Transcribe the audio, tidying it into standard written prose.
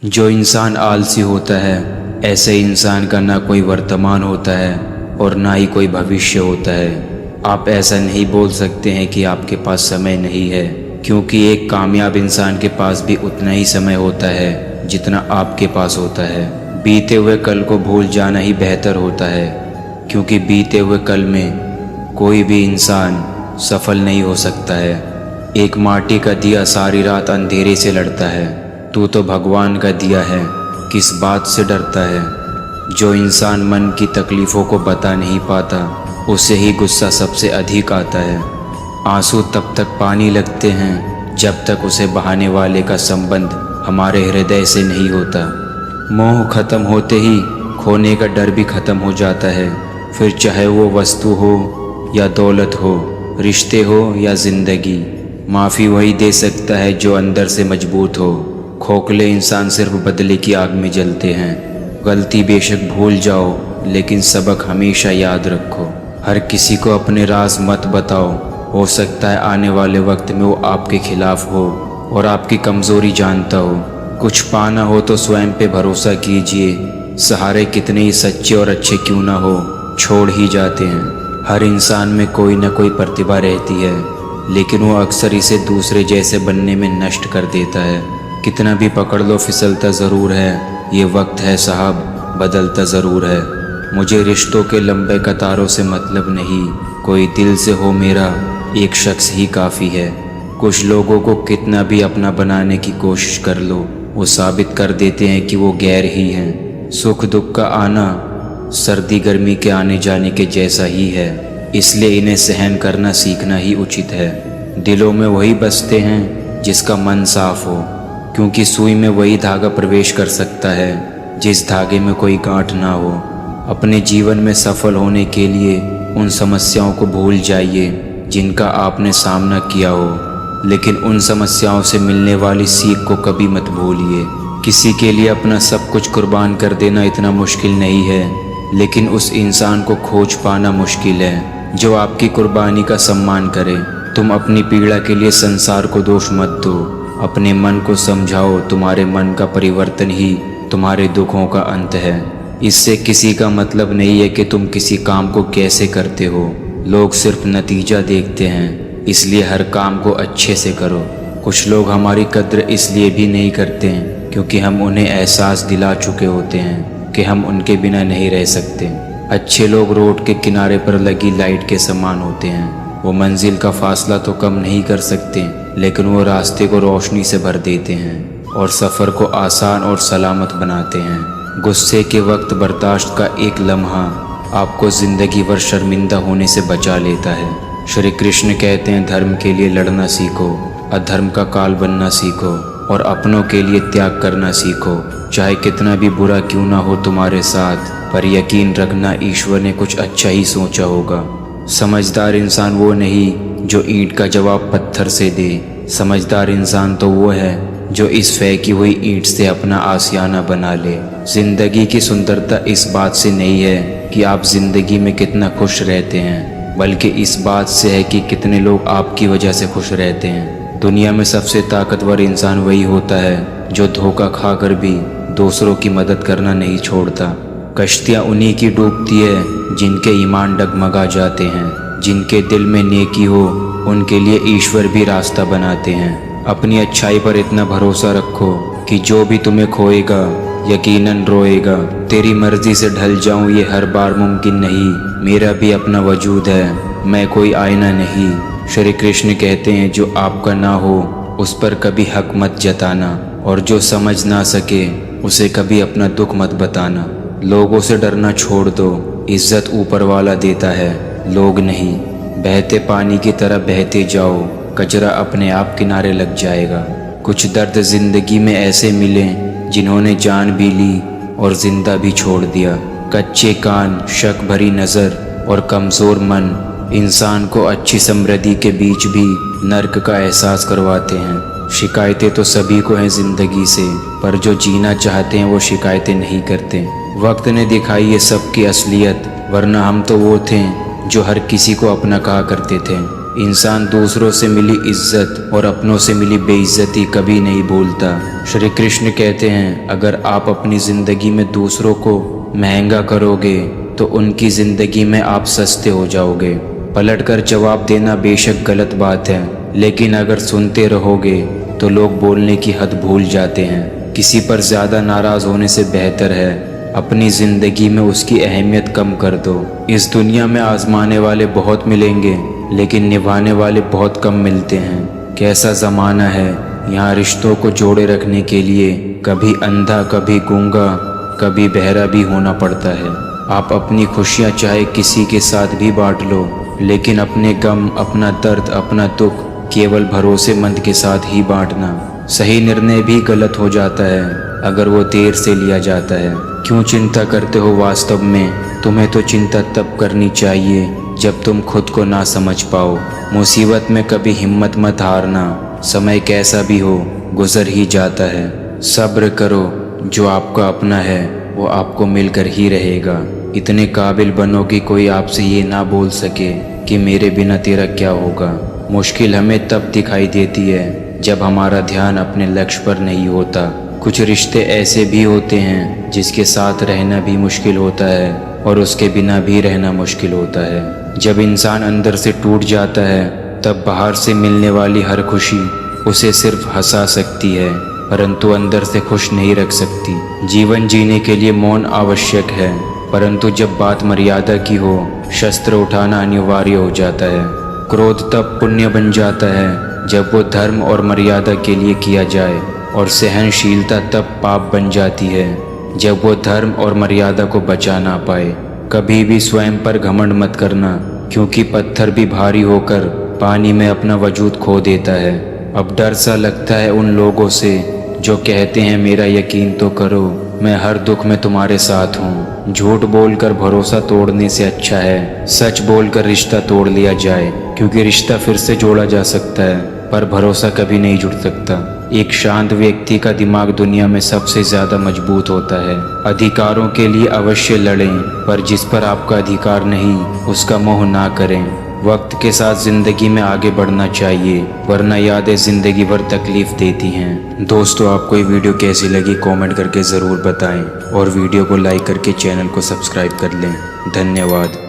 जो इंसान आलसी होता है, ऐसे इंसान का ना कोई वर्तमान होता है और ना ही कोई भविष्य होता है। आप ऐसा नहीं बोल सकते हैं कि आपके पास समय नहीं है, क्योंकि एक कामयाब इंसान के पास भी उतना ही समय होता है जितना आपके पास होता है। बीते हुए कल को भूल जाना ही बेहतर होता है, क्योंकि बीते हुए कल में कोई भी इंसान सफल नहीं हो सकता है। एक माटी का दिया सारी रात अंधेरे से लड़ता है, तू तो भगवान का दिया है, किस बात से डरता है। जो इंसान मन की तकलीफ़ों को बता नहीं पाता, उसे ही गुस्सा सबसे अधिक आता है। आंसू तब तक पानी लगते हैं जब तक उसे बहाने वाले का संबंध हमारे हृदय से नहीं होता। मोह खत्म होते ही खोने का डर भी खत्म हो जाता है, फिर चाहे वो वस्तु हो या दौलत हो, रिश्ते हो या ज़िंदगी। माफ़ी वही दे सकता है जो अंदर से मजबूत हो। खोखले इंसान सिर्फ बदले की आग में जलते हैं। गलती बेशक भूल जाओ, लेकिन सबक हमेशा याद रखो। हर किसी को अपने राज मत बताओ, हो सकता है आने वाले वक्त में वो आपके खिलाफ हो और आपकी कमज़ोरी जानता हो। कुछ पाना हो तो स्वयं पे भरोसा कीजिए, सहारे कितने ही सच्चे और अच्छे क्यों ना हो, छोड़ ही जाते हैं। हर इंसान में कोई ना कोई प्रतिभा रहती है, लेकिन वो अक्सर इसे दूसरे जैसे बनने में नष्ट कर देता है। कितना भी पकड़ लो फिसलता ज़रूर है, ये वक्त है साहब बदलता ज़रूर है। मुझे रिश्तों के लंबे कतारों से मतलब नहीं, कोई दिल से हो मेरा एक शख्स ही काफ़ी है। कुछ लोगों को कितना भी अपना बनाने की कोशिश कर लो, वो साबित कर देते हैं कि वो गैर ही हैं। सुख दुख का आना सर्दी गर्मी के आने जाने के जैसा ही है, इसलिए इन्हें सहन करना सीखना ही उचित है। दिलों में वही बसते हैं जिसका मन साफ हो, क्योंकि सुई में वही धागा प्रवेश कर सकता है जिस धागे में कोई गांठ ना हो। अपने जीवन में सफल होने के लिए उन समस्याओं को भूल जाइए जिनका आपने सामना किया हो, लेकिन उन समस्याओं से मिलने वाली सीख को कभी मत भूलिए। किसी के लिए अपना सब कुछ कुर्बान कर देना इतना मुश्किल नहीं है, लेकिन उस इंसान को खोज पाना मुश्किल है जो आपकी कुर्बानी का सम्मान करे। तुम अपनी पीड़ा के लिए संसार को दोष मत दो, अपने मन को समझाओ, तुम्हारे मन का परिवर्तन ही तुम्हारे दुखों का अंत है। इससे किसी का मतलब नहीं है कि तुम किसी काम को कैसे करते हो, लोग सिर्फ नतीजा देखते हैं, इसलिए हर काम को अच्छे से करो। कुछ लोग हमारी कद्र इसलिए भी नहीं करते हैं क्योंकि हम उन्हें एहसास दिला चुके होते हैं कि हम उनके बिना नहीं रह सकते। अच्छे लोग रोड के किनारे पर लगी लाइट के समान होते हैं। वो मंजिल का फासला तो कम नहीं कर सकते, लेकिन वो रास्ते को रोशनी से भर देते हैं और सफ़र को आसान और सलामत बनाते हैं। गुस्से के वक्त बर्दाश्त का एक लम्हा आपको ज़िंदगी भर शर्मिंदा होने से बचा लेता है। श्री कृष्ण कहते हैं, धर्म के लिए लड़ना सीखो, अधर्म का काल बनना सीखो और अपनों के लिए त्याग करना सीखो। चाहे कितना भी बुरा क्यों ना हो तुम्हारे साथ, पर यकीन रखना ईश्वर ने कुछ अच्छा ही सोचा होगा। समझदार इंसान वो नहीं जो ईंट का जवाब पत्थर से दे, समझदार इंसान तो वो है जो इस फेंकी हुई ईंट से अपना आशियाना बना ले। जिंदगी की सुंदरता इस बात से नहीं है कि आप जिंदगी में कितना खुश रहते हैं, बल्कि इस बात से है कि कितने लोग आपकी वजह से खुश रहते हैं। दुनिया में सबसे ताकतवर इंसान वही होता है जो धोखा खाकर भी दूसरों की मदद करना नहीं छोड़ता। कश्तियाँ उन्हीं की डूबती है जिनके ईमान डगमगा जाते हैं। जिनके दिल में नेकी हो उनके लिए ईश्वर भी रास्ता बनाते हैं। अपनी अच्छाई पर इतना भरोसा रखो कि जो भी तुम्हें खोएगा यकीनन रोएगा। तेरी मर्जी से ढल जाऊं ये हर बार मुमकिन नहीं, मेरा भी अपना वजूद है, मैं कोई आईना नहीं। श्री कृष्ण कहते हैं, जो आपका ना हो उस पर कभी हक मत जताना, और जो समझ ना सके उसे कभी अपना दुख मत बताना। लोगों से डरना छोड़ दो, इज्जत ऊपर वाला देता है, लोग नहीं। बहते पानी की तरह बहते जाओ, कचरा अपने आप किनारे लग जाएगा। कुछ दर्द जिंदगी में ऐसे मिले जिन्होंने जान भी ली और जिंदा भी छोड़ दिया। कच्चे कान, शक भरी नज़र और कमज़ोर मन इंसान को अच्छी समृद्धि के बीच भी नर्क का एहसास करवाते हैं। शिकायतें तो सभी को हैं ज़िंदगी से, पर जो जीना चाहते हैं वो शिकायतें नहीं करते। वक्त ने दिखाई ये सब की असलियत, वरना हम तो वो थे जो हर किसी को अपना कहा करते थे। इंसान दूसरों से मिली इज्जत और अपनों से मिली बेइज्जती कभी नहीं भूलता। श्री कृष्ण कहते हैं, अगर आप अपनी ज़िंदगी में दूसरों को महंगा करोगे तो उनकी ज़िंदगी में आप सस्ते हो जाओगे। पलटकर जवाब देना बेशक गलत बात है, लेकिन अगर सुनते रहोगे तो लोग बोलने की हद भूल जाते हैं। किसी पर ज़्यादा नाराज़ होने से बेहतर है अपनी ज़िंदगी में उसकी अहमियत कम कर दो। इस दुनिया में आजमाने वाले बहुत मिलेंगे, लेकिन निभाने वाले बहुत कम मिलते हैं। कैसा ज़माना है, यहाँ रिश्तों को जोड़े रखने के लिए कभी अंधा, कभी गूंगा, कभी बहरा भी होना पड़ता है। आप अपनी खुशियाँ चाहे किसी के साथ भी बांट लो, लेकिन अपने गम, अपना दर्द, अपना दुख केवल भरोसेमंद के साथ ही बांटना। सही निर्णय भी गलत हो जाता है अगर वो देर से लिया जाता है। क्यों चिंता करते हो वास्तव में? तुम्हें तो चिंता तब करनी चाहिए जब तुम खुद को ना समझ पाओ। मुसीबत में कभी हिम्मत मत हारना। समय कैसा भी हो गुजर ही जाता है। सब्र करो, जो आपका अपना है वो आपको मिलकर ही रहेगा। इतने काबिल बनो कि कोई आपसे ये ना बोल सके कि मेरे बिना तेरा क्या होगा। मुश्किल हमें तब दिखाई देती है जब हमारा ध्यान अपने लक्ष्य पर नहीं होता। कुछ रिश्ते ऐसे भी होते हैं जिसके साथ रहना भी मुश्किल होता है और उसके बिना भी रहना मुश्किल होता है। जब इंसान अंदर से टूट जाता है तब बाहर से मिलने वाली हर खुशी उसे सिर्फ हंसा सकती है, परंतु अंदर से खुश नहीं रख सकती। जीवन जीने के लिए मौन आवश्यक है, परंतु जब बात मर्यादा की हो शस्त्र उठाना अनिवार्य हो जाता है। क्रोध तब पुण्य बन जाता है जब वो धर्म और मर्यादा के लिए किया जाए, और सहनशीलता तब पाप बन जाती है जब वो धर्म और मर्यादा को बचा ना पाए। कभी भी स्वयं पर घमंड मत करना, क्योंकि पत्थर भी भारी होकर पानी में अपना वजूद खो देता है। अब डर सा लगता है उन लोगों से जो कहते हैं मेरा यकीन तो करो, मैं हर दुख में तुम्हारे साथ हूँ। झूठ बोलकर भरोसा तोड़ने से अच्छा है सच बोलकर रिश्ता तोड़ लिया जाए, क्योंकि रिश्ता फिर से जोड़ा जा सकता है पर भरोसा कभी नहीं जुड़ सकता। एक शांत व्यक्ति का दिमाग दुनिया में सबसे ज्यादा मजबूत होता है। अधिकारों के लिए अवश्य लड़ें, पर जिस पर आपका अधिकार नहीं उसका मोह ना करें। वक्त के साथ जिंदगी में आगे बढ़ना चाहिए, वरना यादें जिंदगी भर तकलीफ देती हैं। दोस्तों, आपको ये वीडियो कैसी लगी कमेंट करके ज़रूर बताएं, और वीडियो को लाइक करके चैनल को सब्सक्राइब कर लें। धन्यवाद।